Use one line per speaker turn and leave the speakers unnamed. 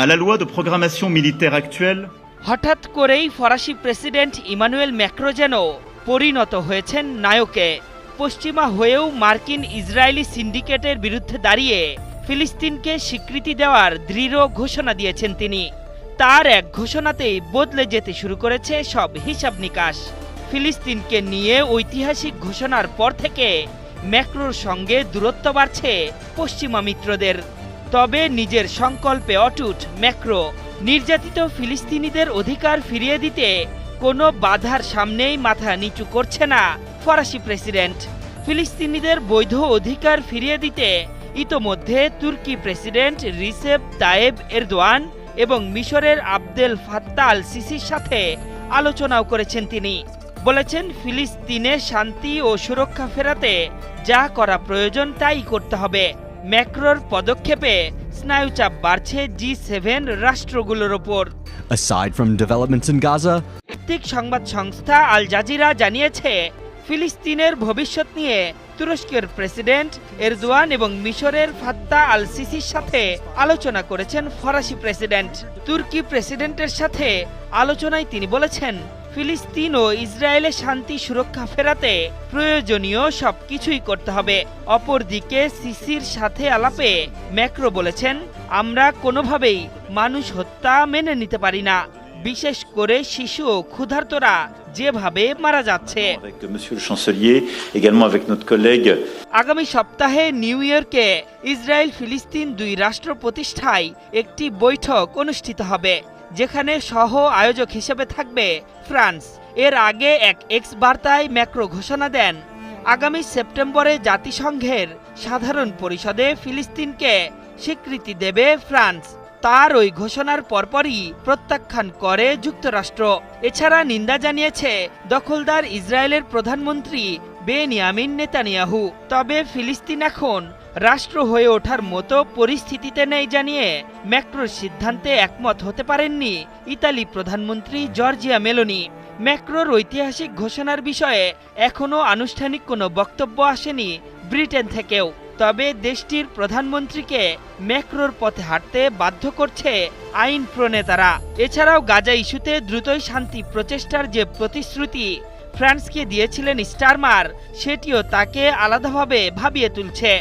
À la loi de programmation militaire actuelle,
হঠাৎ করেই ফরাসি প্রেসিডেন্ট ইমানুয়েল ম্যাক্রো যেন পরিণত হয়েছেন নায়কে। পশ্চিমা হয়েও মার্কিন ইসরায়েলি সিন্ডিকেটের বিরুদ্ধে দাঁড়িয়ে ফিলিস্তিনকে স্বীকৃতি দেওয়ার দৃঢ় ঘোষণা দিয়েছেন তিনি। তার এক ঘোষণাতেই বদলে যেতে শুরু করেছে সব হিসাব নিকাশ। ফিলিস্তিনকে নিয়ে ঐতিহাসিক ঘোষণার পর থেকে ম্যাক্রোর সঙ্গে দূরত্ব বাড়ছে পশ্চিমা মিত্রদের। তবে নিজের সংকল্পে অটুট ম্যাক্রো। নির্যাতিত ফিলিস্তিনিদের অধিকার ফিরিয়ে দিতে কোনো বাধার সামনেই মাথা নিচু করছে না ফরাসি প্রেসিডেন্ট। ফিলিস্তিনিদের বৈধ অধিকার ফিরিয়ে দিতে ইতোমধ্যে তুর্কি প্রেসিডেন্ট রিসেপ তায়েব এরদোয়ান এবং মিশরের আবদেল ফাত্তাহ আল সিসির সাথে আলোচনাও করেছেন তিনি। বলেছেন ফিলিস্তিনে শান্তি ও সুরক্ষা ফেরাতে যা করা প্রয়োজন তাই করতে হবে। ম্যাক্রোর পদক্ষেপে স্নায়ুচাপ বাড়ছে G7 রাষ্ট্রগুলোর ওপর।
Aside from developments in Gaza,
ভিত্তিক সংবাদ সংস্থা আল জাজিরা জানিয়েছে ফিলিস্তিনের ভবিষ্যৎ নিয়ে তুরস্কের প্রেসিডেন্ট এরদোয়ান এবং মিশরের ফাত্তাহ আল সিসির সাথে আলোচনা করেছেন ফরাসি প্রেসিডেন্ট। তুর্কি প্রেসিডেন্টের সাথে আলোচনায় তিনি বলেছেন ফিলিস্তিন ও ইসরায়েলে শান্তি সুরক্ষা ফেরাতে প্রয়োজনীয় সবকিছুই করতে হবে। অপরদিকে সিসির সাথে আলাপে ম্যাক্রো বলেছেন, আমরা কোনোভাবেই মানুষ হত্যা মেনে নিতে পারি না, বিশেষ করে শিশু ও ক্ষুধার্তরা যেভাবে মারা যাচ্ছে। আগামী সপ্তাহে নিউ ইয়র্কে ইসরায়েল ফিলিস্তিন দুই রাষ্ট্র প্রতিষ্ঠায় একটি বৈঠক অনুষ্ঠিত হবে, যেখানে সহ আয়োজক হিসেবে থাকবে ফ্রান্স। এর আগে এক এক্স বার্তায় ম্যাক্রো ঘোষণা দেন আগামী সেপ্টেম্বরে জাতিসংঘের সাধারণ পরিষদে ফিলিস্তিনকে স্বীকৃতি দেবে ফ্রান্স। তার ওই ঘোষণার পরপরই প্রত্যাখ্যান করে যুক্তরাষ্ট্র। এছাড়া নিন্দা জানিয়েছে দখলদার ইসরায়েলের প্রধানমন্ত্রী বেনিয়ামিন নেতানিয়াহু। তবে ফিলিস্তিন এখন রাষ্ট্র হয়ে ওঠার মতো পরিস্থিতিতে নেই জানিয়ে ম্যাক্রোর সিদ্ধান্তে একমত হতে পারেননি ইতালি প্রধানমন্ত্রী জর্জিয়া মেলোনি। ম্যাক্রোর ঐতিহাসিক ঘোষণার বিষয়ে এখনও আনুষ্ঠানিক কোনো বক্তব্য আসেনি ব্রিটেন থেকেও। তবে দেশটির প্রধানমন্ত্রীকে ম্যাক্রোর পথে হাঁটতে বাধ্য করছে আইন প্রণেতারা। এছাড়াও গাজা ইস্যুতে দ্রুতই শান্তি প্রচেষ্টার যে প্রতিশ্রুতি ফ্রান্সকে দিয়েছিলেন স্টারমার, সেটিও তাকে আলাদাভাবে ভাবিয়ে তুলছে।